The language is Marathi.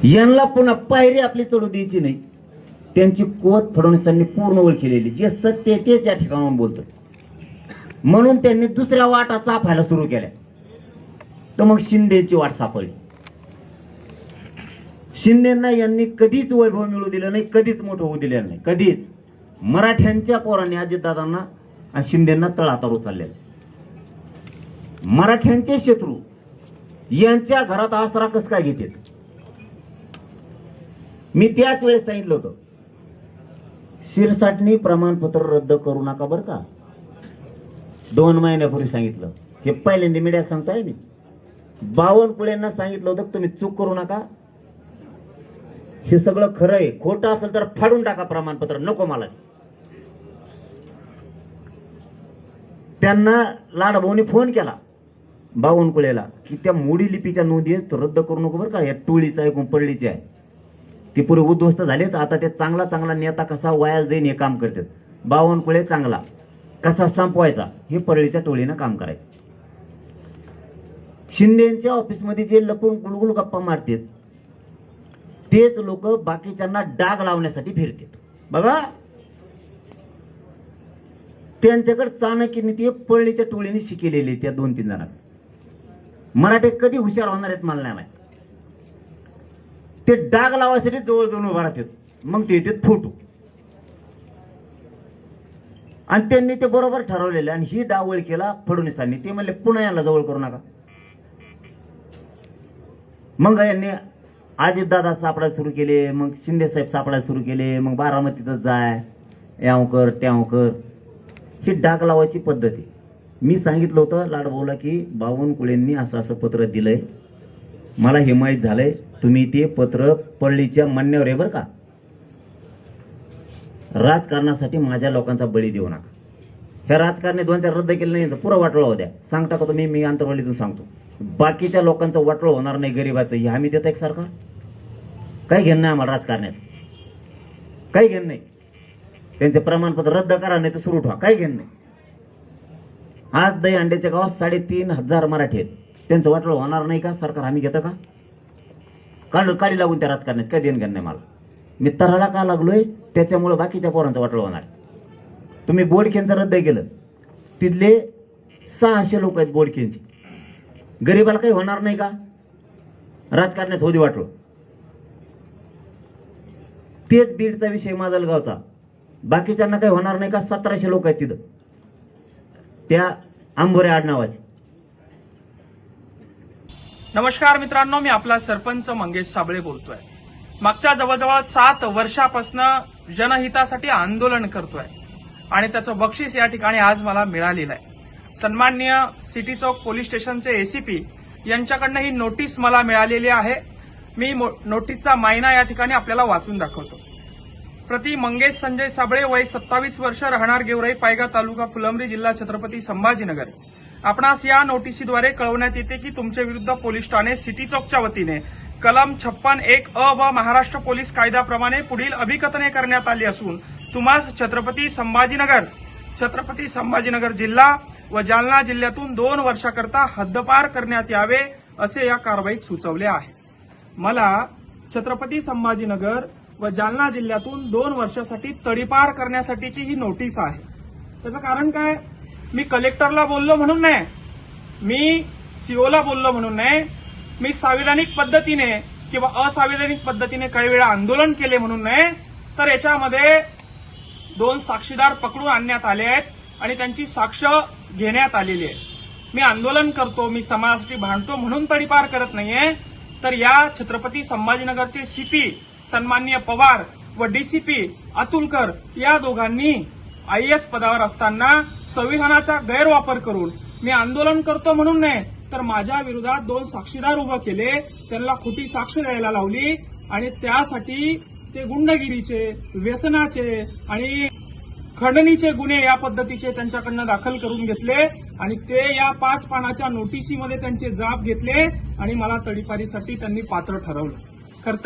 यांना पुन्हा पायरी आपली चढू द्यायची नाही. त्यांची कोत फडणवीसांनी पूर्ण ओळखलेली, जे सत्य आहे तेच या ठिकाणाहून बोलतो. म्हणून त्यांनी दुसऱ्या वाटा चापायला सुरू केल्या. तर मग शिंदेची वाट सापडली. शिंदेना यांनी कधीच वैभव मिळू दिलं नाही, कधीच मोठं होऊ दिलेलं नाही, कधीच. मराठ्यांच्या पोरांनी अजितदादांना आणि शिंदेना तळहातावर उचललेलं. मराठ्यांचे शत्रू यांच्या घरात आसरा कस काय घेतात. मी त्याच वेळेस सांगितलं होतं, शिरसाटणी प्रमाणपत्र रद्द करू नका बरं का. 2 महिन्यापूर्वी सांगितलं. हे पहिल्यांदा मीडियात सांगतोय मी. बावनकुळेंना सांगितलं होतं तुम्ही चूक करू नका. हे सगळं खरं आहे, खोटं असेल तर फाडून टाका प्रमाणपत्र, नको मला. त्यांना लाडभाऊनी फोन केला बावनकुळेला की त्या मोडी लिपीच्या नोंदी रद्द करू नको बरं का. या टोळीचा आहे, पडलीची आहे, ती पुरे उद्ध्वस्त झालेत. आता ते चांगला नेता कसा वाया जाईन हे काम करतात. बावनकुळे चांगला कसा संपवायचा हे परळीच्या टोळीनं काम करायचं. शिंदेच्या ऑफिसमध्ये जे लपून गुलगुल गप्पा मारतात तेच लोक बाकीच्यांना डाग लावण्यासाठी फिरतात. बघा, त्यांच्याकडे चाणक्य नीती परळीच्या टोळीने शिकलेली त्या 2-3 जणांना. मराठे कधी हुशार होणार आहेत मला नाही माहित. ते डाग लावायसाठी जवळ जाऊन उभा राहतात, मग ते येतात फोटो. आणि त्यांनी ते बरोबर ठरवलेले. आणि ही डावळ केला फडणवीसांनी. ते म्हणले पुन्हा याला जवळ करू नका. मग यांनी अजितदादा सापडायला सुरू केले, मग शिंदे साहेब सापडायला सुरू केले, मग बारामतीतच जाय, याव कर त्याव कर. ही डाग लावायची पद्धती. मी सांगितलं होतं लाडभाऊला की बावनकुळेंनी असं पत्र दिलंय, मला हे माहीत झालंय, तुम्ही ते पत्र परळीच्या म्हणण्यावर आहे बरं का. राजकारणासाठी माझ्या लोकांचा बळी देऊ नका. ह्या राजकारणी 2-4 रद्द केलं नाही तर पुरा वाटोळा होऊ द्या. सांगता का तुम्ही? मी आंतरवालीतून सांगतो, बाकीच्या लोकांचं वाटोळ होणार नाही, गरीबाचं. हे आम्ही देतो एक सरकार. काही घेणं नाही आम्हाला राजकारण्याचं, काही घेणं नाही. त्यांचे प्रमाणपत्र रद्द करा नाही तर सुरू ठेवा, काही घेणं नाही. आज दही अंड्याच्या गावात 3,500 मराठी आहेत. त्यांचं वाटोळ होणार नाही का सरकार आम्ही घेतं का? काढी लागून त्या राजकारणात काय देणं घेणं नाही मला. मी तराला का लागलोय त्याच्यामुळे बाकीच्या पोरांचं वाटोळ होणार. तुम्ही बोडखेंचं रद्द केलं, तिथले 600 लोक आहेत बोडखेंची. गरीबाला काही होणार नाही का? राजकारणात होती वाटलो. तेच बीडचा विषय माजलगावचा, बाकीच्यांना काही होणार नाही का? 1700 लोक आहेत तिथं, त्या आंबोरे आडनावाचे. नमस्कार मित्रांनो, मी आपला सरपंच मंगेश साबळे बोलतोय. मागच्या जवळजवळ 7 वर्षापासून जनहितासाठी आंदोलन करतोय आणि त्याचं बक्षीस या ठिकाणी आज मला मिळालेलं आहे. सन्माननीय सिटी चौक पोलीस स्टेशनचे एसीपी यांच्याकडनं ही नोटीस मला मिळालेली आहे. मी नोटीसचा मायना या ठिकाणी आपल्याला वाचून दाखवतो. प्रति मंगेश संजय साबळे, वय 27 वर्ष, राहणार गेवराई, पायगा, तालुका फुलंब्री, जिल्हा छत्रपती संभाजीनगर. आपणास या नोटिसीद्वारे कळवण्यात येते की तुमच्या विरुद्ध पोलीस ठाणे सिटी चौकच्या वतीने कलम 56(1) व महाराष्ट्र पोलीस कायद्याप्रमाणे पुढील अभिकथने करण्यात आली असून तुम्हास छत्रपती संभाजीनगर जिल्हा व जालना जिल्ह्यातून 2 वर्षाकरता हद्दपार करण्यात यावे असे या कारवाईत सुचवले आहे. मला छत्रपती संभाजीनगर व जालना जिल्ह्यातून 2 वर्षासाठी तडीपार करण्यासाठीची ही नोटीस आहे. त्याचं कारण काय? मी कलेक्टरला बोललो म्हणून नाही, मी सीओला बोललो म्हणून नाही, मी संविधानिक पद्धतीने किंवा असंविधानिक पद्धतीने काही वेळा आंदोलन केले म्हणून नाही, तर याच्यामध्ये 2 साक्षीदार पकडून आणण्यात आले आहेत आणि त्यांची साक्ष घेण्यात आलेली आहे. मी आंदोलन करतो, मी समाजासाठी भांडतो म्हणून तडीपार करत नाहीये. तर या छत्रपती संभाजीनगरचे सीपी सन्माननीय पवार व डीसीपी अतुलकर या दोघांनी आयएएस पदावर असताना संविधानाचा गैरवापर करून मी आंदोलन करतो म्हणून नाही, तर माझ्या विरोधात 2 साक्षीदार उभं केले, त्यांना खोटी साक्ष द्यायला लावली आणि त्यासाठी ते गुंडगिरीचे, व्यसनाचे आणि खंडणीचे गुन्हे या पद्धतीचे त्यांच्याकडनं दाखल करून घेतले आणि ते या 5 पानाच्या नोटिसीमध्ये त्यांचे जाब घेतले आणि मला तडीपारीसाठी त्यांनी पात्र ठरवलं.